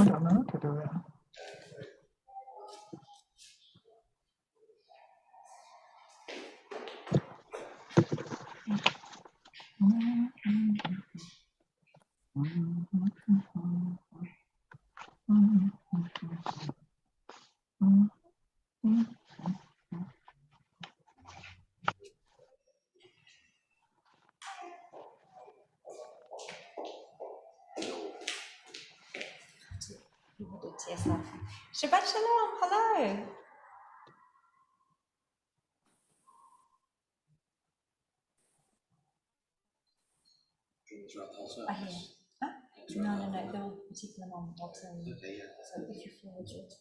I don't know how to do it. Shabbat Shalom, hello. I hear. Huh? No, there will be particular moment. I'll tell you. So if you feel it,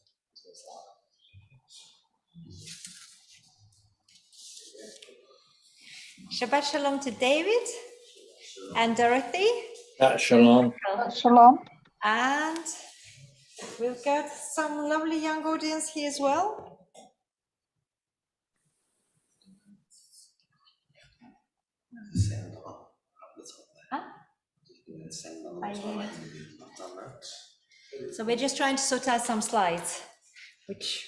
Shabbat Shalom to David and Dorothy. Shalom. Shalom. And we've got some lovely young audience here as well. Huh? So we're just trying to sort out some slides, which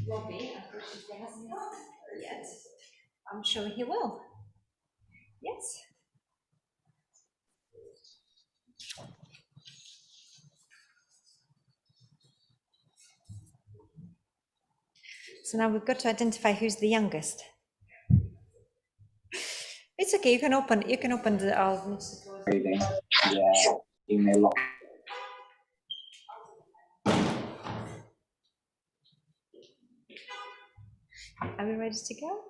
Robbie unfortunately hasn't got yet. I'm sure he will. Yes. So now we've got to identify who's the youngest. It's okay. You can open the. Reading. Yeah. Email lock. Are we ready to go?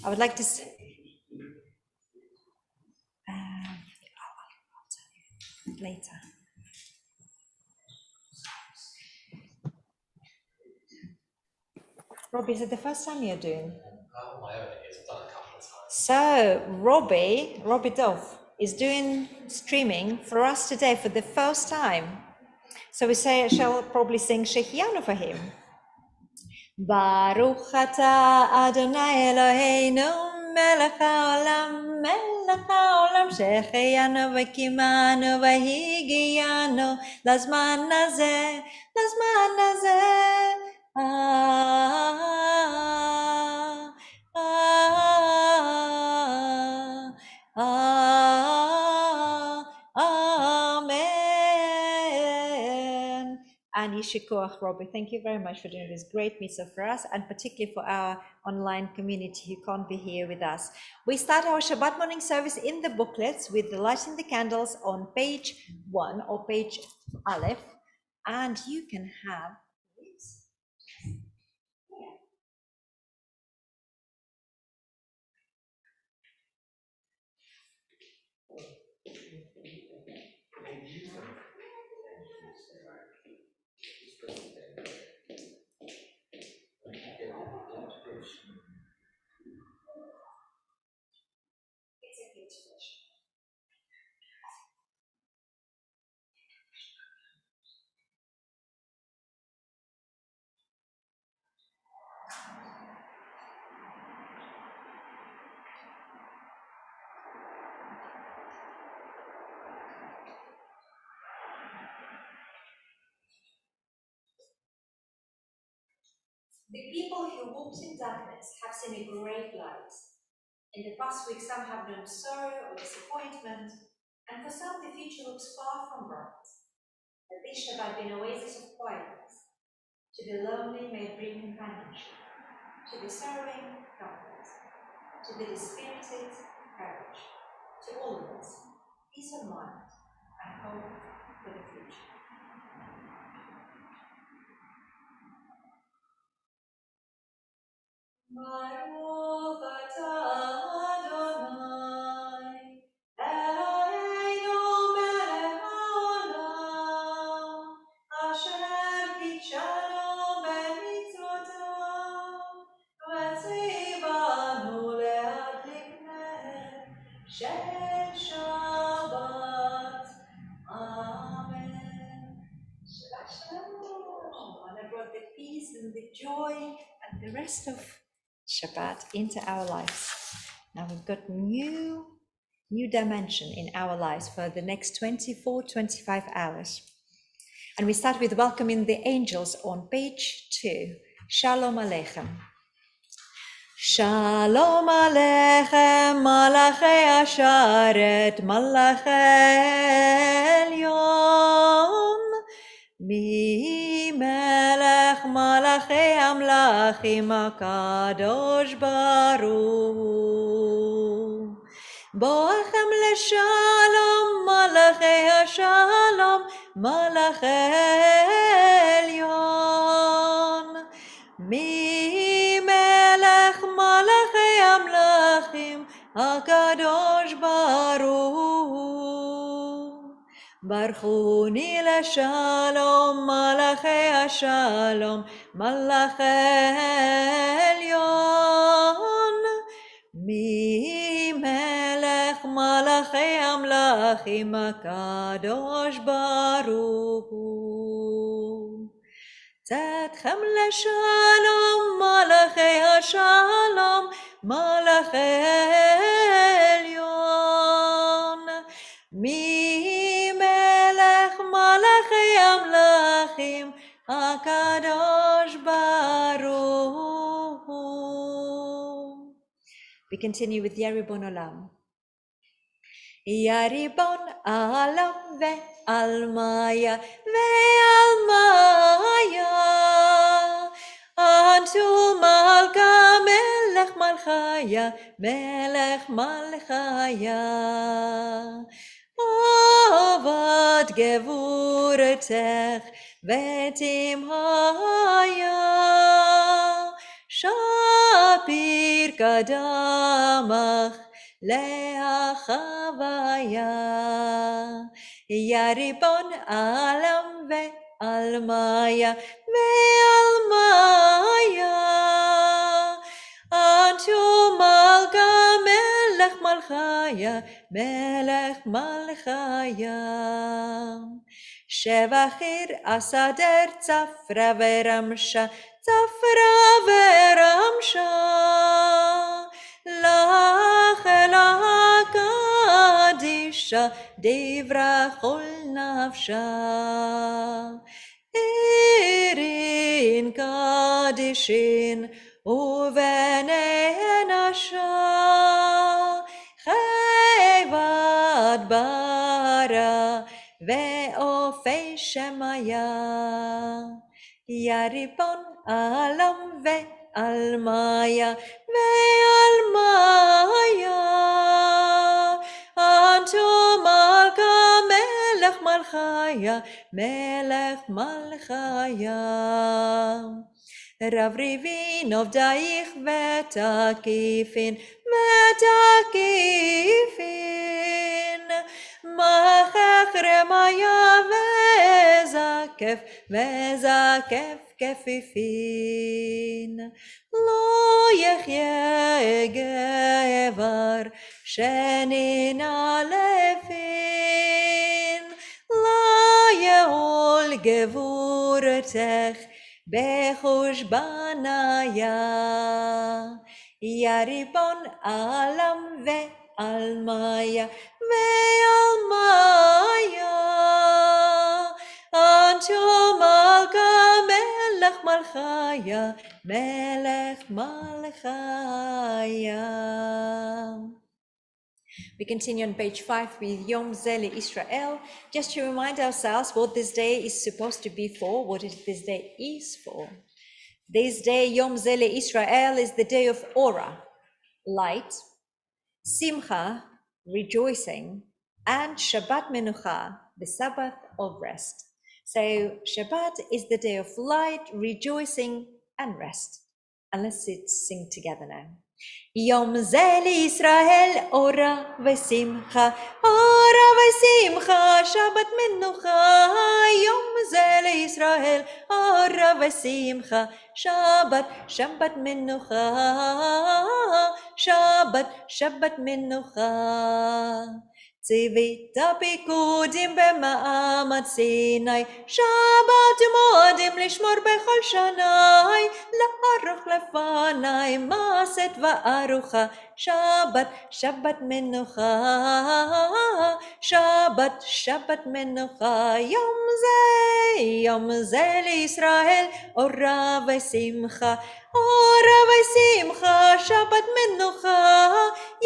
I would like to say. I'll tell you later. Robbie, is it the first time you're doing? So Robbie Dove is doing streaming for us today for the first time. So we shall probably sing Shechianu for him. Baruch atah Adonai Eloheinu melech haolam shechianu v'kimanu v'higiyanu lazman hazeh. Amen. And Yeshikuach, Robbie, thank you very much for doing this great mitzvah for us, and particularly for our online community who can't be here with us. We start our Shabbat morning service in the booklets with the lighting the candles on page 1 or page Aleph, and you can have this. The people who walked in darkness have seen a great light. In the past week, some have known sorrow or disappointment, and for some the future looks far from bright. But this Shabbat be an oasis of quietness. To the lonely may it bring companionship. To the sorrowing, comfort. To the dispirited, courage. To all of us, peace of mind and hope for the future. Baruch atah Adonai, Eloheinu melech haolam, asher kitshanu b'mitzvotav, v'tzivanu le'adlik ner shel Shabbat. Amen. Shabbat shalom. And I brought the peace and the joy and the rest of Shabbat into our lives. Now we've got new new dimension in our lives for the next 24-25 hours. And we start with welcoming the angels on page 2. Shalom Aleichem. Shalom Aleichem, Malachei Asharet, Malachei Elyon. Mi melech malachei amlachim HaKadosh Baruch. Boachem leshalom, malachei hashalom, malachei elyon. Mi melech malachei amlachim HaKadosh Baruch. Barchuni leshalom, malachei hashalom, malachei elyon. Mi melech malachei amlachim HaKadosh Baruch Hu. Tzedchem leshalom, malachei hashalom, malachei elyon. Mi melech malachei amlachim HaKadosh Baruch Hu. We continue with Yaribon Olam. Yaribon Olam ve'almaya ve'almaya Antu Malka melech malchaya melech malchaya Avad gevuretech ve'timhaya Shapir kadamach le'achavaya Yaribon alam ve'almaya ve'almaya Antu malka melech malchaya melech malchaya Shevachir asader tzafra ve'ramsha tzafra ve'ramsha Lach elach kadisha divra chol nafsha Irin kadishin uvenei nasha Chayvad bara ve'ofei shemaya Yaribon alam ve'almaya ve'almaya Antu malka melech malchaya melech malchaya Rav Rivin ovdaich ve'takifin ve'takifin Machach remaya ve'zakef ve'zakef kefifin Lo yechye gevar shenin alefin La yeol gevuretech bechushbanaya Yaribon alam ve'almaya ve'almaya Antu malka melech malchaya melech malchaya We continue on page 5 with Yom Zele Israel. Just to remind ourselves what this day is supposed to be for, what this day is for. This day, Yom Zele Israel, is the day of Ora, light, Simcha, rejoicing, and Shabbat Menucha, the Sabbath of rest. So Shabbat is the day of light, rejoicing, and rest. And let's sing together now. Yom Zele Israel, Ora v'Simcha, Shabbat Menucha. Yom Zele Israel, Ora v'Simcha, Shabbat Menucha, Shabbat Menucha. Tzivit הפיקודים במעמד סיני, שבת מועדים לשמור בכל שני, לערוך לפני מעשת וארוחה, Shabbat, Shabbat Menucha, Shabbat, Shabbat Menucha, Yom Ze L'Yisrael, Ora V'Simcha, Ora V'Simcha, Shabbat Menucha,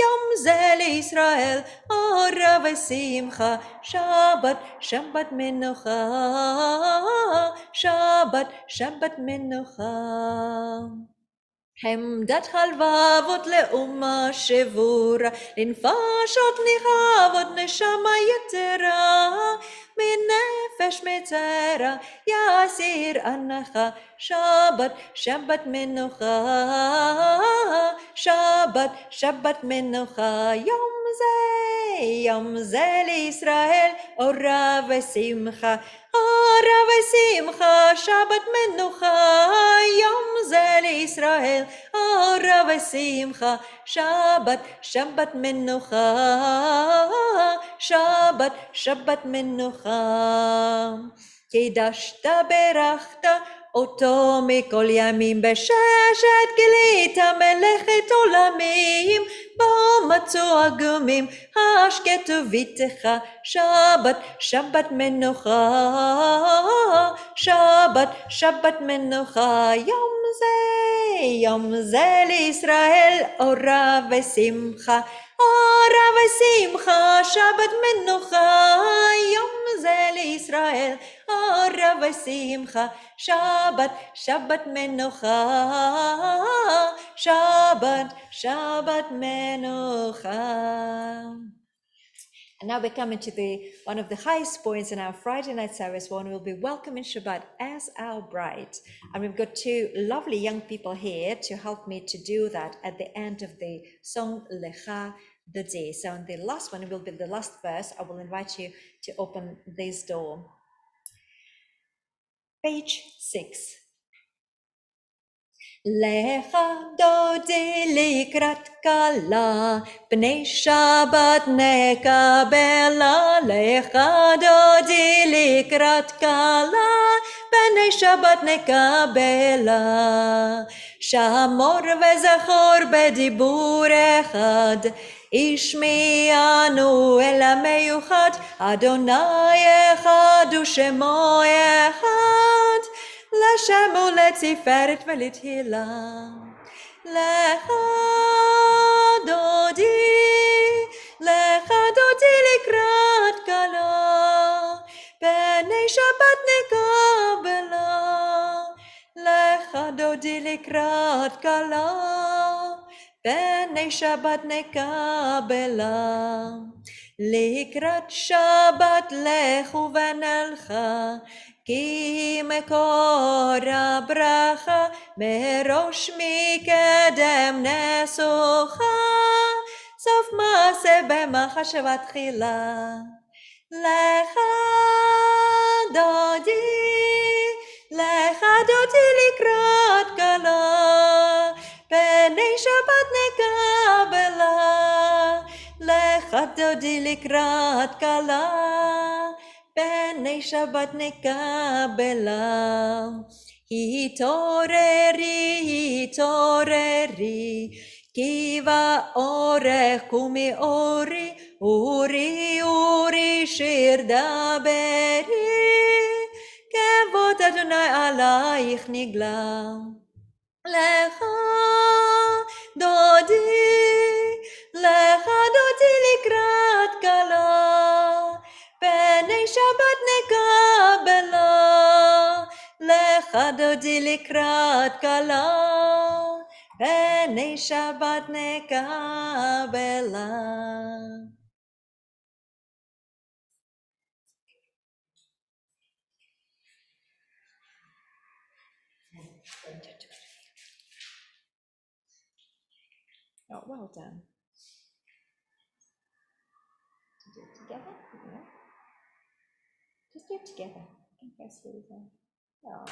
Yom Ze L'Yisrael, Ora V'Simcha, Shabbat, Shabbat Menucha, Shabbat, Shabbat Menucha. חמדת הלבבות לאומה שבורה, לנפשות ניחבות נשמה יתרה, מנפש מצרה יסיר הנחה, שבת, שבת מנוחה, שבת, שבת מנוחה, יום זה לישראל, אורה ושמחה, אורה ושמחה, שבת מנוחה, יום זה לישראל, אורה ושמחה, שבת, שבת מנוחה, שבת, שבת מנוחה. קידשת ברכת אותו מכל ימים, בששת גילית מלאכת עולמים, בו מצאו הגומים השקטו ביתך, שבת, שבת מנוחה, שבת, שבת מנוחה, יום זה לישראל, אורה ושמחה, אורה ושמחה, שבת מנוחה, יום זה לישראל, אורה ושמחה, שבת, שבת מנוחה, שבת, שבת מנוחה. And now we're coming to one of the highest points in our Friday night service, when we'll be welcoming Shabbat as our bride. And we've got two lovely young people here to help me to do that at the end of the song Lecha Dodi. So in the last one, it will be the last verse. I will invite you to open this door. Page 6. לך דודי לקראת כלה, בני שבת נקבלה. לך דודי לקראת כלה, בני שבת נקבלה. שמור וזכור בדיבור אחד, השמיענו אל המיוחד, אדוני אחד ושמו אחד, לשם ולתפארת ולתהילה. לך דודי לקראת כלה, בני שבת נקבלה. לך דודי לקראת כלה, בני שבת נקבלה. לקראת שבת לכו ונלכה, כי מקור הברכה מראש מקדם נסוכה, סוף מעשה במחשבה תחילה. לך דודי לקראת כלה, בני שבת נקבלה. לך דודי לקראת כלה, בני שבת נקבלה. התעוררי, כי באורך קומי אורי, אורי שיר דברי, כבוד אדוני עלייך נגלה. לך דודי לקראת כלה, בני שבת נקבלה. לך דודי לקראת כלה, בני שבת נקבלה. Oh, well done. Do it together? Yeah. Just do it together. I think that's really good. Oh,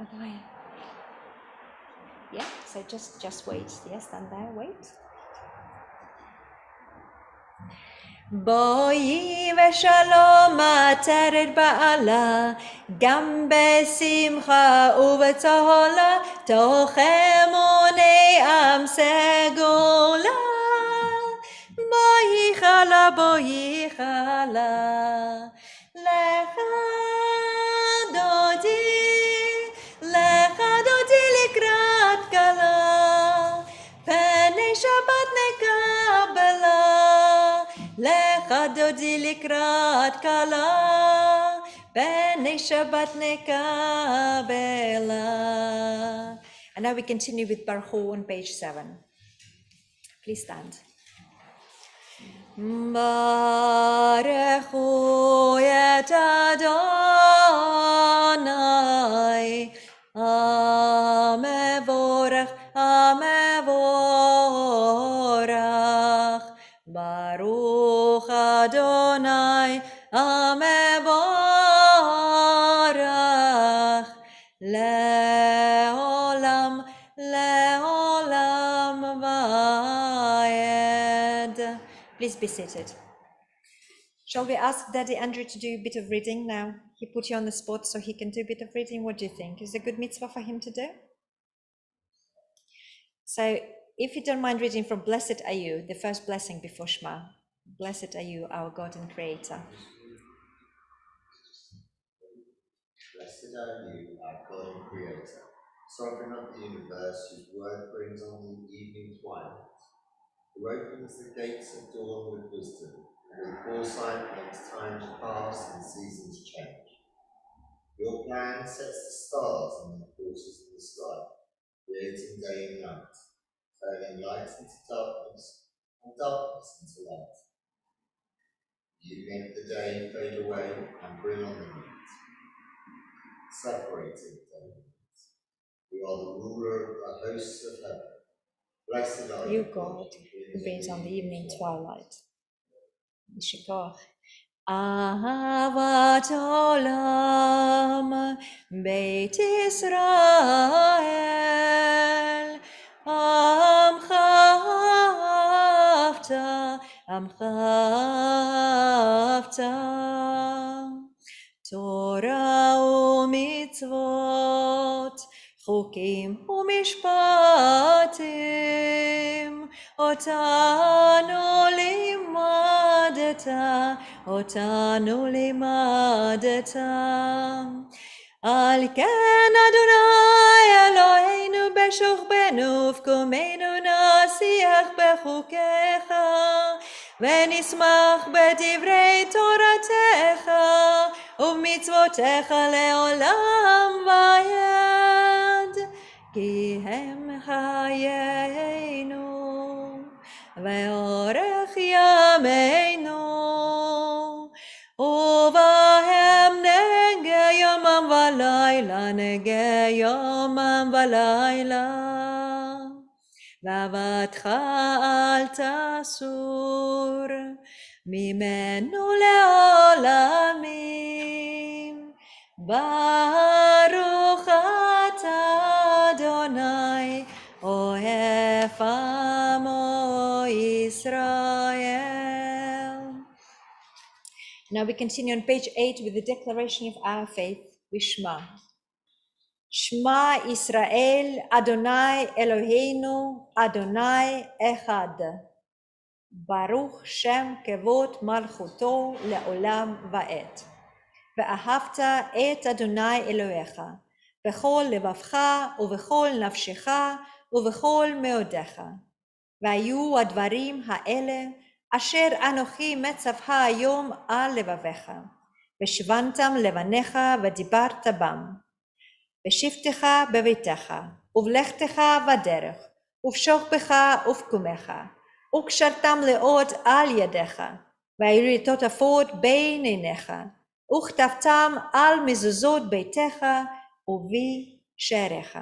annoying. Yeah, so just wait. Yes, stand there, wait. בואי ושלום עטרת בעלה, גם בשמחה ובצהלה, תוך אמוני עם סגולה. בואי חלה, בואי חלה, לך דודי לקראת כלה, פני שבת נקבלה. לך דודי לקראת כלה, פני שבת נקבלה. And now we continue with Baruch on page 7. Please stand. Baruchu et Adonai, Amevorach, Amevorach, Baruch Adonai, Amevorach, Leolam, Leolam Vaed. Please be seated. Shall we ask Daddy Andrew to do a bit of reading now? He put you on the spot so he can do a bit of reading. What do you think? Is it a good mitzvah for him to do? So if you don't mind reading from Blessed are you, the first blessing before Shema. Blessed are you, our God and Creator. Blessed are you, our God and Creator, Sovereign of the universe, whose word brings on the evening twilight, who opens the gates of dawn with wisdom, and with foresight makes times pass and seasons change. Your plan sets the stars and the courses of the sky, creating day and night, turning light into darkness and darkness into light. You make the day fade away and bring on the night, separating day and night. You are the ruler of the hosts of heaven. Blessed are You, God, who brings on the evening twilight. Yishikoch. Ahavat olam Beit Israel, Amcha ahavta, Torah u'mitzvot, Chukim u'mishpatim, Otanu limadeta. Al ken Adonai Eloheinu b'shukbenu ufkumenu nasiach bechukecha, v'nismach b'divrei toratecha, u'mitzvotecha le'olam vayed, ki hem chayeinu ve'orech yameinu, uvahem nege yomam v'layla, nege yomam v'layla, v'avatcha al tasur mimenu le'olamim. Baruch atah Adonai Ohef Amo Israel. Now we continue on page 8 with the declaration of our faith with Shema. Shema Israel, Adonai Eloheinu, Adonai Echad. Baruch Shem Kevot Malchuto Le'olam Va'et. ואהבת את אדוני אלוהיך, בכל לבבך ובכל נפשך ובכל מאודיך. והיו הדברים האלה אשר אנוכי מצווך היום על לבביך, ושבנתם לבניך ודיברת בם. בשבתך בביתך, ובלכתך בדרך, ובשוכבך ובקומך, וקשרתם לאות על ידיך, והיו לטוטפות בין עיניך, וכתבתם על מזוזות ביתך ובשעריך.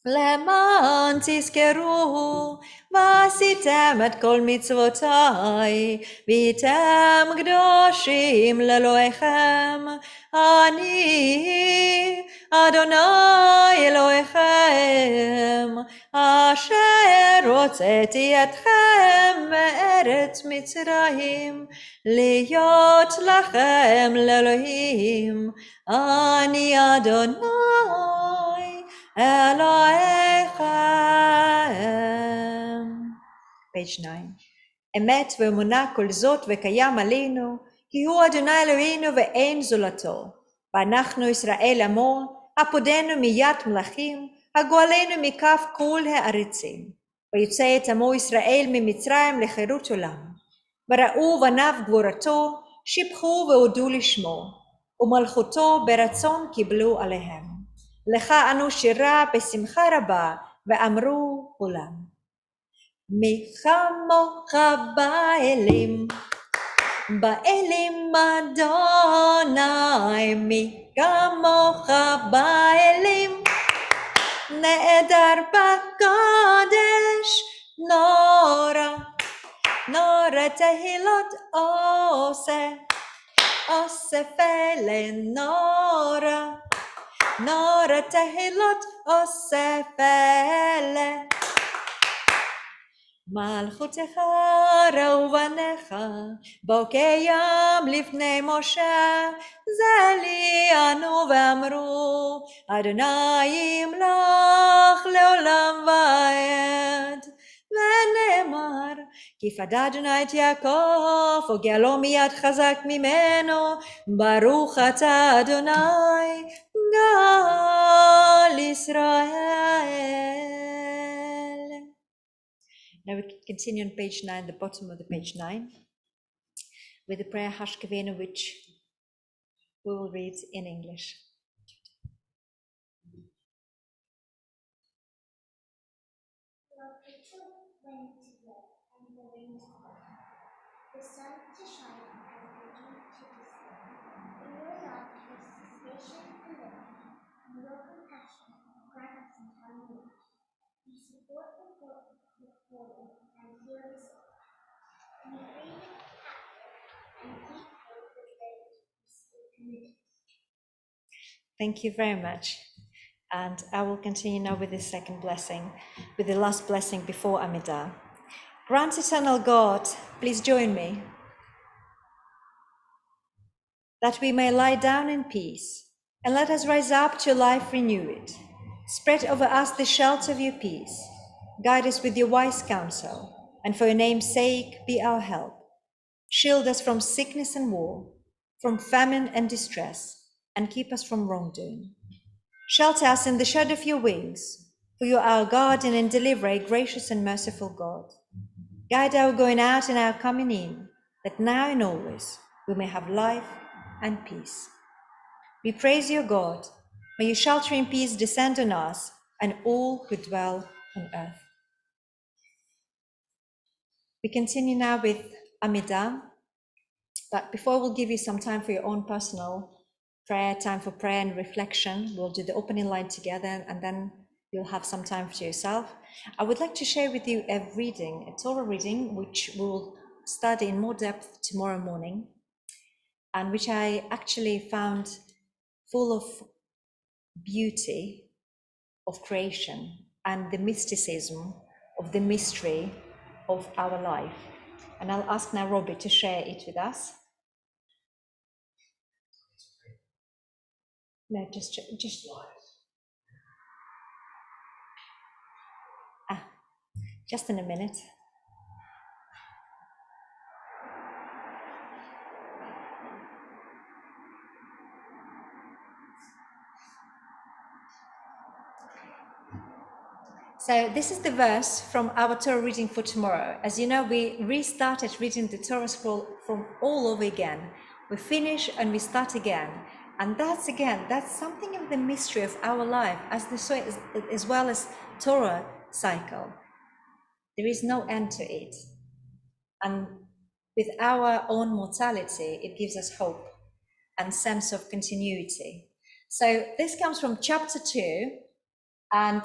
למען תזכרו ועשיתם את כל מצוותיי, והייתם קדושים לאלוהיכם, אני אדוני אלוהיכם, אשר הוצאתי אתכם מארץ מצרים, להיות לכם לאלוהים, אני אדוני אלוהיכם. page 9. אמת ואמונה כל זאת וקיים עלינו, כי הוא אדוני אלוהינו ואין זולתו. ואנחנו ישראל עמו, הפודנו מיד מלכים, הגואלנו מכף כל הארצים. ויוצא את עמו ישראל ממצרים לחירות עולם. וראו בניו גבורתו, שיבחו והודו לשמו, ומלכותו ברצון קיבלו עליהם. לך אנו שירה בשמחה רבה, ואמרו כולם. מי כמוך באלים, באלים אדוני, מי כמוך באלים, נעדר בקודש, נורא תהילות עושה, עושה פלא נורא תהילות עושה פלא. מלכותך ראו בניך, בוקר ים לפני משה, זה לי ענו ואמרו, אדוני ימלוך לעולם ועד. ונאמר, כי פדה אדוני את יעקב, וגאלו מיד חזק ממנו, ברוך אתה אדוני, גאל ישראל. Now we continue on page 9, the bottom of the page 9, with the prayer Hashkavena, which we will read in English. The sun to shine and the moon to descend. In your love is salvation and life. In your compassion, grant us in time of need. You support the fallen and heal the sick. You free the captive and keep hope with those who sleep committed. Thank you very much. And I will continue now with the second blessing, with the last blessing before Amidah. Grant, eternal God, please join me, that we may lie down in peace, and let us rise up to life renewed. Spread over us the shelter of your peace. Guide us with your wise counsel, and for your name's sake be our help. Shield us from sickness and war, from famine and distress, and keep us from wrongdoing. Shelter us in the shadow of your wings, for you are our guardian and deliverer, gracious and merciful God. Guide our going out and our coming in, that now and always we may have life and peace. We praise you, God. May your sheltering peace descend on us and all who dwell on earth. We continue now with Amidah, but before we'll give you some time for your own personal prayer, time for prayer and reflection. We'll do the opening line together, and then you'll have some time for yourself. I would like to share with you a reading, a Torah reading, which we'll study in more depth tomorrow morning, and which I actually found full of beauty of creation and the mysticism of the mystery of our life. And I'll ask now Robbie to share it with us. No, just in a minute. So this is the verse from our Torah reading for tomorrow. As you know, we restarted reading the Torah scroll from all over again. We finish and we start again. And that's something of the mystery of our life, as well as Torah cycle. There is no end to it. And with our own mortality, it gives us hope and sense of continuity. So this comes from chapter 2, and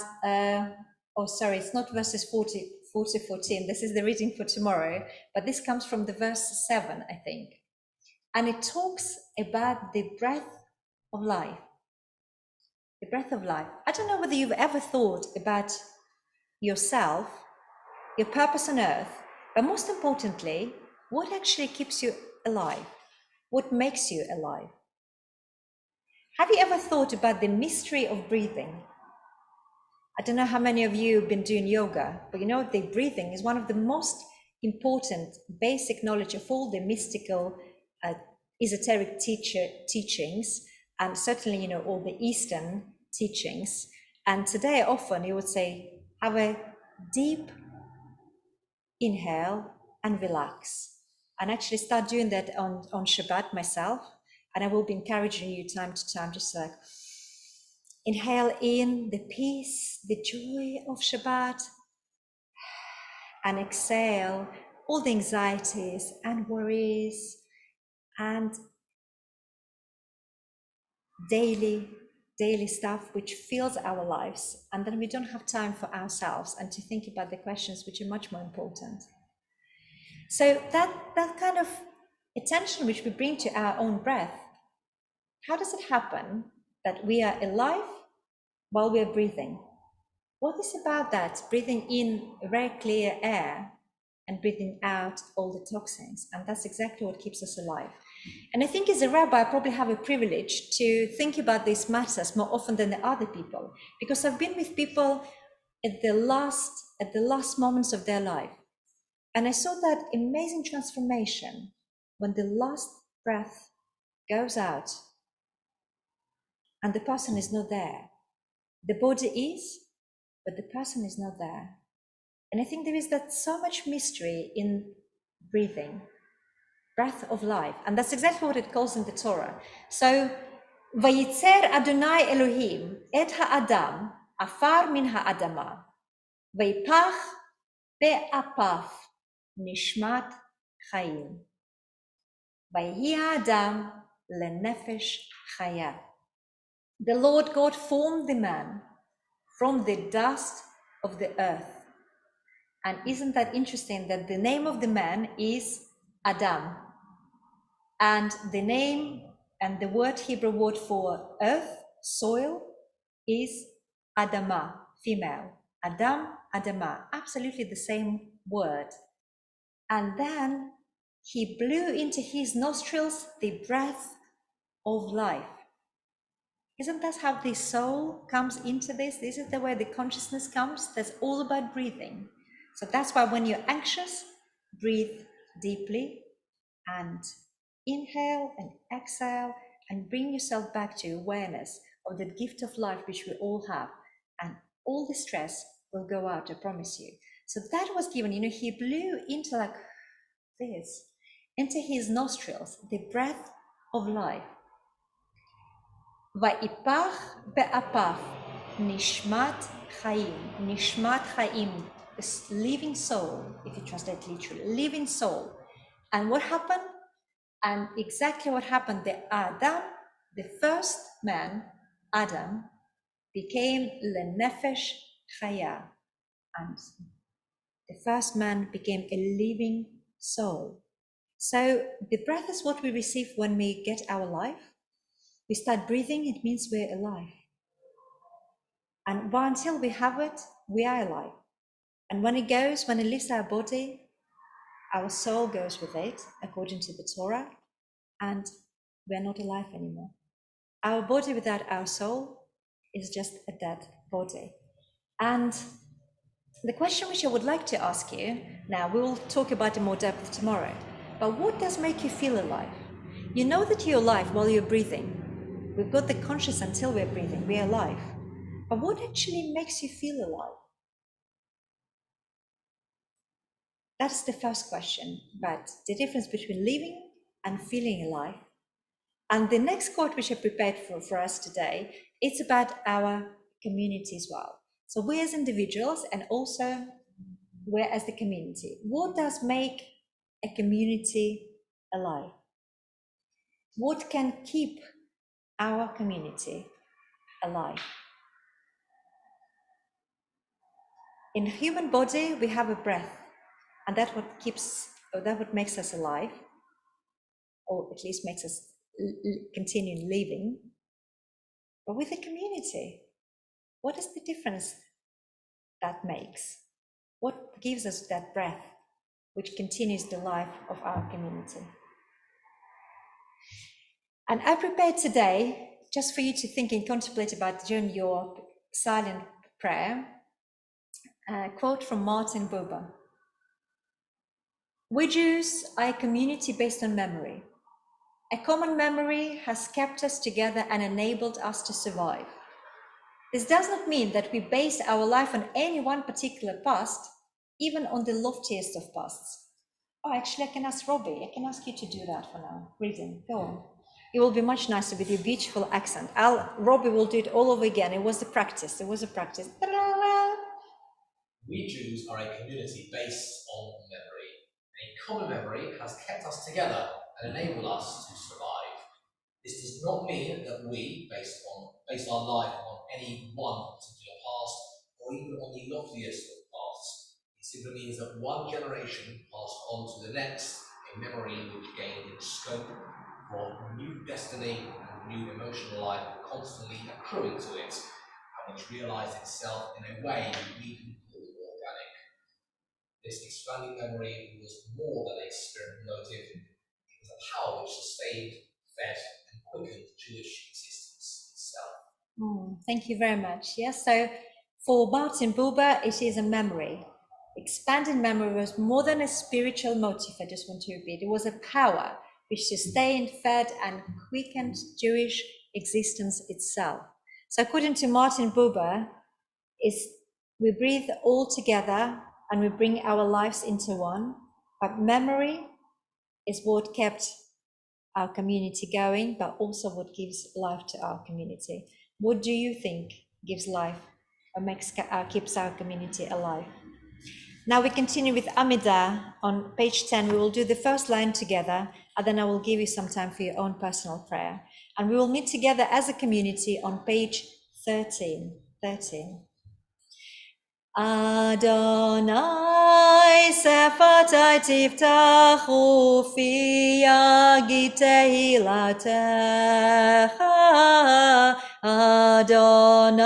it's not verses 40 to 14. This is the reading for tomorrow, but this comes from the verse 7, I think. And it talks about the breath of life. the breath of life. I don't know whether you've ever thought about yourself, your purpose on earth, but most importantly, what actually keeps you alive? What makes you alive? Have you ever thought about the mystery of breathing? I don't know how many of you have been doing yoga, but you know, the breathing is one of the most important basic knowledge of all the mystical, esoteric teachings, and certainly, you know, all the Eastern teachings. And today, often you would say, have a deep inhale and relax. And actually start doing that on Shabbat myself. And I will be encouraging you time to time, just like inhale in the peace, the joy of Shabbat, and exhale all the anxieties and worries and daily stuff which fills our lives. And then we don't have time for ourselves and to think about the questions which are much more important. So that kind of attention which we bring to our own breath, how does it happen that we are alive while we are breathing? What is about that, breathing in very clear air and breathing out all the toxins? And that's exactly what keeps us alive. And I think as a rabbi, I probably have a privilege to think about these matters more often than the other people, because I've been with people at the last moments of their life. And I saw that amazing transformation when the last breath goes out and the person is not there. The body is, but the person is not there. And I think there is that so much mystery in breathing, breath of life. And that's exactly what it calls in the Torah. So, Vayitzer Adonai Elohim et ha'adam afar min ha'adama vayipach be'apaf nishmat chayim vayhi ha'adam lenefesh chaya. The Lord God formed the man from the dust of the earth. And isn't that interesting that the name of the man is Adam? And the name and the Hebrew word for earth, soil, is Adama, female. Adam, Adama, absolutely the same word. And then he blew into his nostrils the breath of life. Isn't that how the soul comes into this? This is the way the consciousness comes. That's all about breathing. So that's why when you're anxious, breathe deeply and inhale and exhale and bring yourself back to awareness of the gift of life which we all have. And all the stress will go out, I promise you. So that was given, you know, he blew into like this, into his nostrils, the breath of life. Va'ipach be'apaf nishmat chayim. Nishmat chayim, this living soul, if you translate literally, living soul. And what happened? And exactly what happened, the Adam, the first man, Adam, became lenefesh chaya. And the first man became a living soul. So the breath is what we receive when we get our life. We start breathing, it means we're alive. And until we have it, we are alive. And when it leaves our body, our soul goes with it, according to the Torah, and we're not alive anymore. Our body without our soul is just a dead body. And the question which I would like to ask you, now we will talk about it more depth tomorrow, but what does make you feel alive? You know that you're alive while you're breathing. We've got the conscious until we're breathing, we're alive. But what actually makes you feel alive? That's the first question, but the difference between living and feeling alive. And the next quote which I prepared for us today, it's about our community as well. So we as individuals and also we as the community. What does make a community alive? What can keep our community alive? In the human body, we have a breath, and that what makes us alive, or at least makes us continue living. but with a community. What is the difference that makes? What gives us that breath which continues the life of our community? And I prepared today just for you to think and contemplate about during your silent prayer, a quote from Martin Buber. We Jews are a community based on memory. A common memory has kept us together and enabled us to survive. This does not mean that we base our life on any one particular past, even on the loftiest of pasts. Oh, actually, I can ask Robbie. I can ask you to do that for now. Reading, go on. It will be much nicer with your beautiful accent. Robbie will do it all over again. It was a practice. It was a practice. We Jews are a community based on memory. A common memory has kept us together and enabled us to survive. This does not mean that we base our life on any one particular past or even on the loftiest of pasts. It simply means that one generation passed on to the next a memory which gained its scope for new destiny and new emotional life constantly accruing to it, and which realized itself in a way we can call organic. This expanding memory was more than a spirit motive. It was a power which sustained, fed, and quickened Jewish existence itself. Thank you very much. Yes, so for Martin Buber, it is a memory. Expanded memory was more than a spiritual motive, I just want to repeat. It was a power which sustained, fed, and quickened Jewish existence itself. So according to Martin Buber, we breathe all together and we bring our lives into one, but memory is what kept our community going, but also what gives life to our community. What do you think gives life or keeps our community alive? Now we continue with Amida on page 10. We will do the first line together, and then I will give you some time for your own personal prayer. And we will meet together as a community on page 13. Adonai sefatai tiftach ufi yagid tehilatecha. Adonai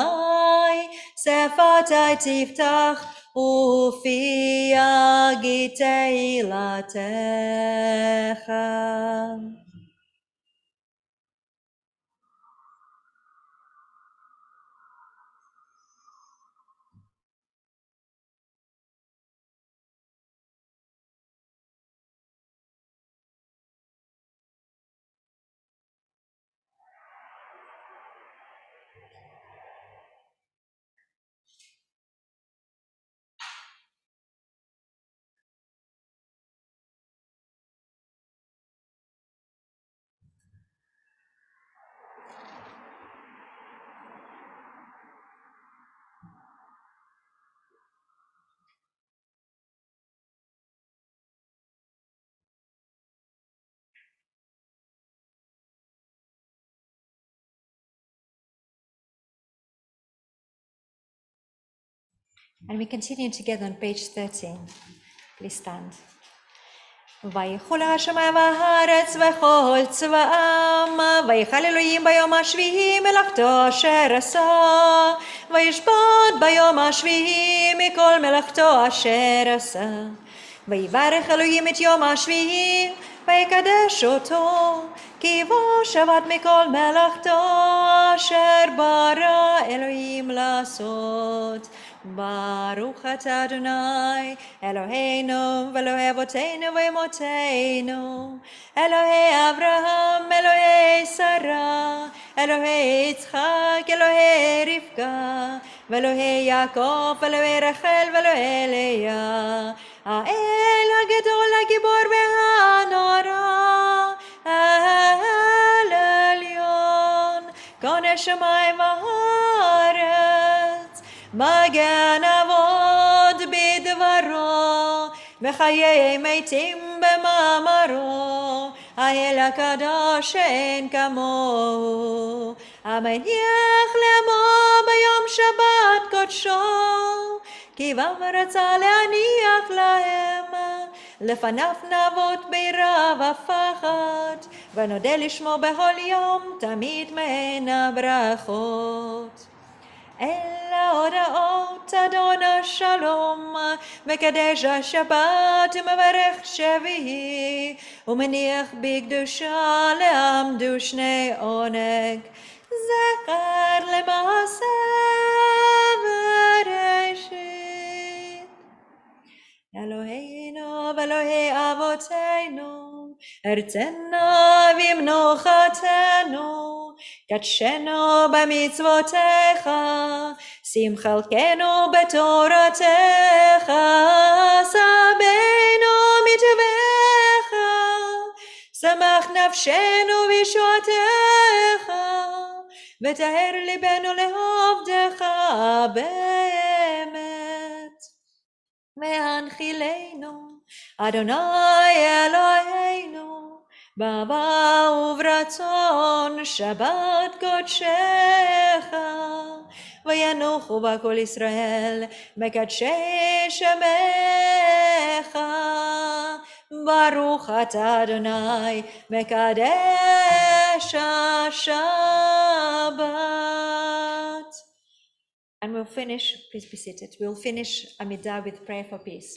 sefatai tiftach ufi yagid tehilatecha. And we continue together on page 13. Please stand. ויכל השמיים והארץ וכל צבאם, ויכל אלוהים ביום השביעי מלאכתו אשר עשה, וישבות ביום השביעי מכל מלאכתו אשר עשה. ויברך אלוהים את יום השביעי, ויקדש אותו, כי בו שבת מכל מלאכתו אשר ברא אלוהים לעשות. Baruch atah Adonai, Eloheinu, Elohei Avotenu ve'Imotenu, Elohei Avraham, Elohei Sarah, Elohei Yitzchak, Elohei Rivka, Elohei Yaakov, Elohei Rachel, Elohei Leah, Ha'el HaGadol HaGibor ve'Hanora, El Elyon, Konei Shamayim v'Haaretz, מגן אבות בדברו, וחיי מתים במאמרו, האל הקדוש אין כמוהו, המניח לעמו ביום שבת קודשו, כי בם רצה להניח להם, לפניו נבות ביראה ופחד, ונודה לשמו בכל יום, תמיד מעין הברכות. אלה הודעות אדון השלום, מקדש השבת ומברך שביעי, ומניח בקדושה לעמדו שני עונג, זכר למעשה בראשית. אלוהינו ואלוהי אבותינו, ארצנו ומנוחתנו, קדשנו במצוותיך, שים חלקנו בתורתך, סבנו מטובך, שמח נפשנו בישועתך, וטהר ליבנו לעובדך באמת. והנחילנו, אדוני אלוהינו, באהבה וברצון שבת קודשך, וינוחו בה כל ישראל מקדשי שמך. ברוך אתה אדוני מקדש השבת. And we'll finish, please be seated, we'll finish Amidah with prayer for peace.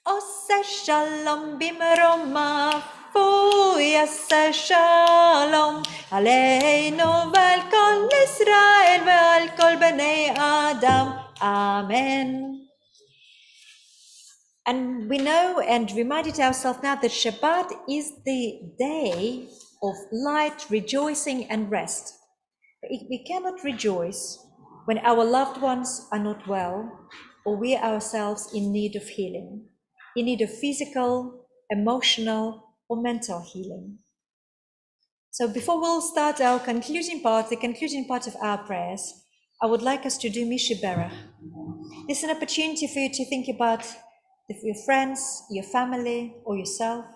Ose shalom bimroma, fu yase shalom, aleinu ועל כל ישראל ועל כל בני Adam. Amen. And we know and reminded ourselves now that Shabbat is the day of light, rejoicing and rest. We cannot rejoice when our loved ones are not well, or we ourselves in need of healing, in need of physical, emotional, or mental healing. So before we'll start our concluding part, the concluding part of our prayers, I would like us to do Mishe Berach. This is an opportunity for you to think about your friends, your family, or yourself,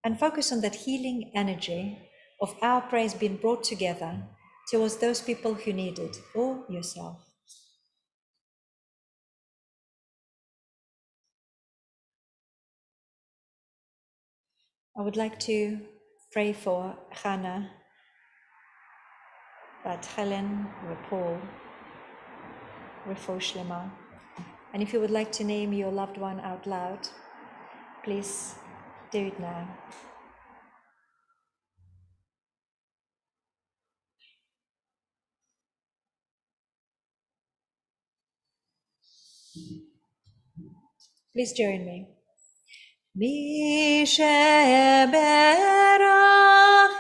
and focus on that healing energy of our prayers being brought together towards those people who need it, or yourself. I would like to pray for Hannah, Bat Helen, Paul, Refuah Shlema. And if you would like to name your loved one out loud, please do it now. Please join me. Mishe berach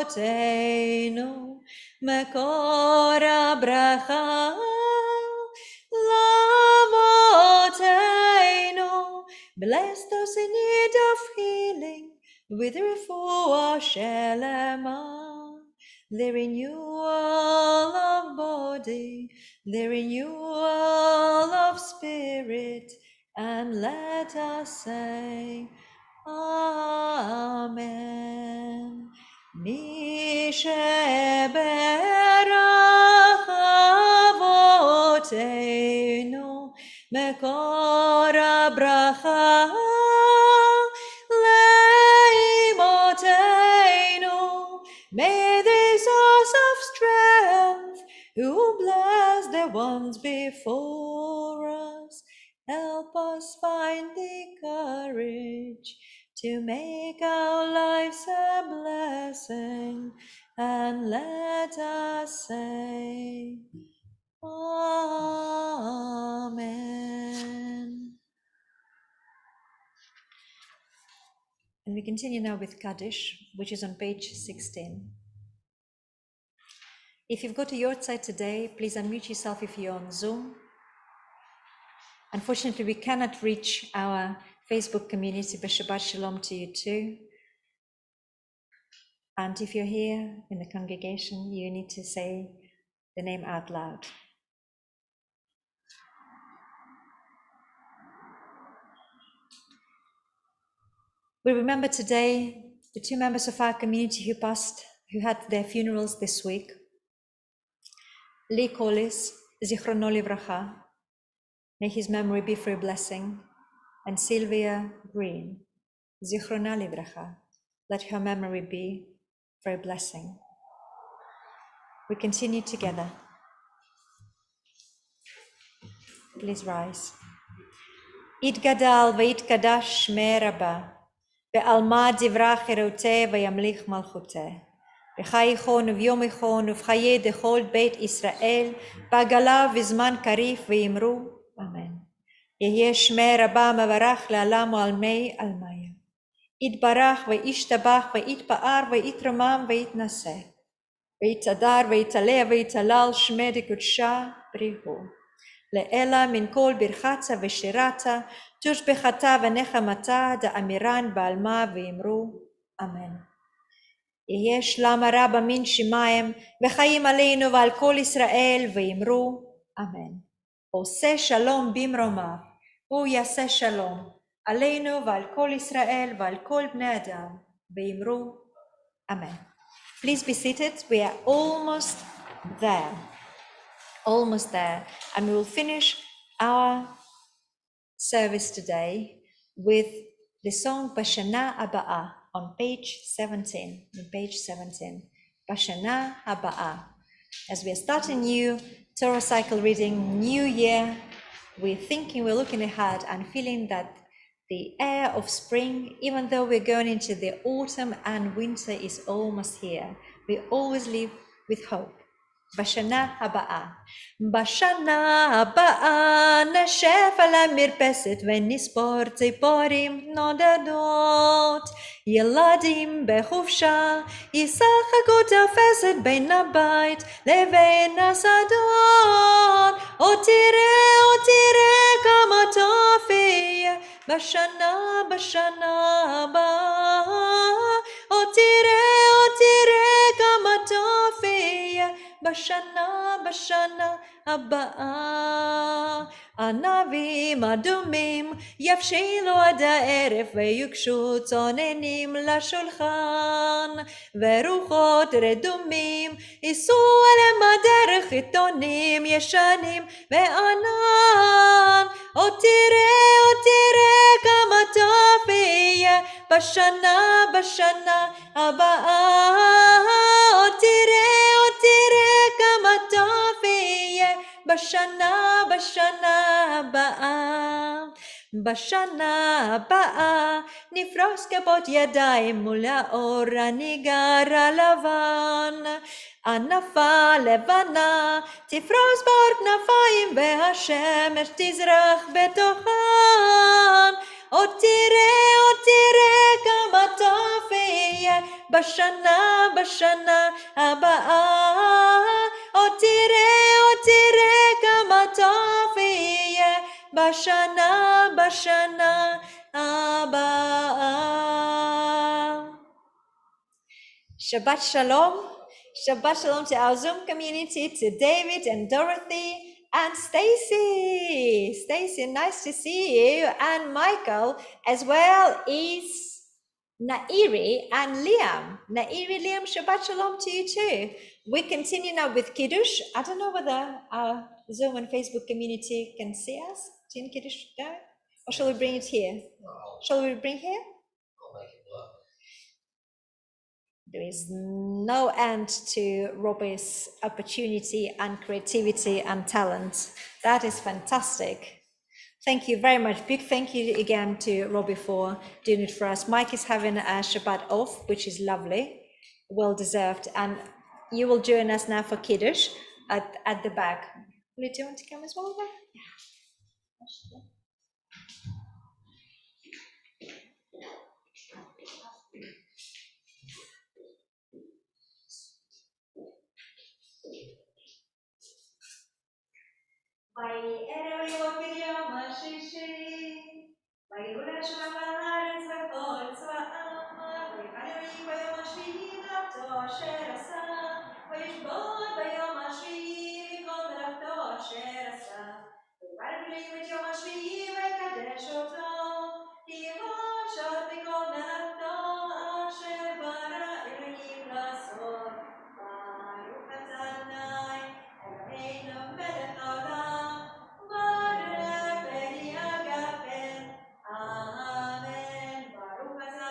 imotenu, mekor habracha lavotenu. Bless those in need of healing with refuah shelema, the renewal of body, the renewal of spirit, and let us say, Amen. Mishe berach avotenu, mekor habracha leimotenu. May the source of strength, who bless the ones before us, help us find the courage to make our lives a blessing, and let us say, Amen. And we continue now with Kaddish, which is on page 16. If you've got a yahrzeit today, please unmute yourself if you're on Zoom. Unfortunately, we cannot reach our Facebook community, but Shabbat Shalom to you too. And if you're here in the congregation, you need to say the name out loud. We remember today the two members of our community who had their funerals this week. Lee Collis, Zichrono Livracha, may his memory be for a blessing, and Sylvia Green, Zichrona Livracha. Let her memory be for a blessing. We continue together. Please rise. יתגדל ויתקדש שמי רבה, ועלמא דברה חירותה וימליך מלכותה. בחייכון וביומכון ובחיי דכל בית ישראל, בעגלה וזמן קריב ואמרו אמן. יהיה שמי רבה מברך לעלם ולמי עלמיה. יתברך וישתבח ויתפאר ויתרומם ויתנשא. ויתהדר ויתעלה ויתהלל שמי דקודשה בריחו. לאלה מן כל ברכתה ושירתה, תושבחתה ונחמתה, דאמירן בעלמה ואמרו אמן. יהיה שלמה רבה מן שמיים, וחיים עלינו ועל כל ישראל, ואמרו אמן. עושה שלום במרומיו, הוא יעשה שלום עלינו ועל כל ישראל ועל כל בני אדם, ואמרו אמן. Please be seated, we are almost there. Almost there, and we will finish our service today with the song Bashana Haba'a on page 17. On page 17, Bashana Haba'a. As we are starting new Torah cycle reading, new year, we're looking ahead and feeling that the air of spring, even though we're going into the autumn and winter is almost here, we always live with hope. בשנה הבאה. בשנה הבאה נשב על המרפסת ונספור ציפורים נודדות. ילדים בחופשה ישחקו תופסת בין הבית לבין השדות. עוד תראה כמה טוב יהיה בשנה הבאה. עוד תראה כמה טוב יהיה בשנה הבאה. ענבים אדומים יבשילו עד הערב ויוגשו צוננים לשולחן, ורוחות רדומים ייסעו עליהם הדרך, עיתונים ישנים וענן. עוד תראה כמה טוב יהיה בשנה הבאה. עוד תראה כמה טוב יהיה בשנה הבאה. בשנה הבאה נפרוס כפות ידיים מול האור הניגר הלבן. ענפה לבנה תפרוס באור כנפיים והשמש תזרח בתוכן. עוד תראה כמה טוב יהיה בשנה הבאה. עוד תראה כמה טוב יהיה בשנה הבאה. Shabbat Shalom. Shabbat Shalom to our Zoom community, to David and Dorothy and Stacy. Stacy, nice to see you. And Michael, as well as Nairi and Liam. Nairi, Liam, Shabbat Shalom to you too. We continue now with Kiddush. I don't know whether our Zoom and Facebook community can see us. Doing Kiddush there? Or shall we bring it here? Shall we bring here? I'll make it work. There is no end to Robbie's opportunity and creativity and talent. That is fantastic. Thank you very much. Big thank you again to Robbie for doing it for us. Mike is having a Shabbat off, which is lovely, well deserved. And you will join us now for Kiddush at the back. Will you want to come as well? Yeah. ויערב ביום השישי, ויראו לשם הארץ וכל צבאה, ויקרב ביום השביעי מלאכתו אשר עשה, וישבות ביום השביעי מכל מלאכתו אשר עשה, ויקרב אלוהים את יום השביעי ויקדש אותו, כי יבושת מכל מלאכתו אשר ברא אלוהים לעשות. ברוך אתה אדוני אלוהינו מלך העולם, וברך והיא אגפן. אמן. ברוך אתה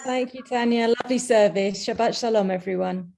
Thank you, Tanya. Lovely service. Shabbat Shalom, everyone.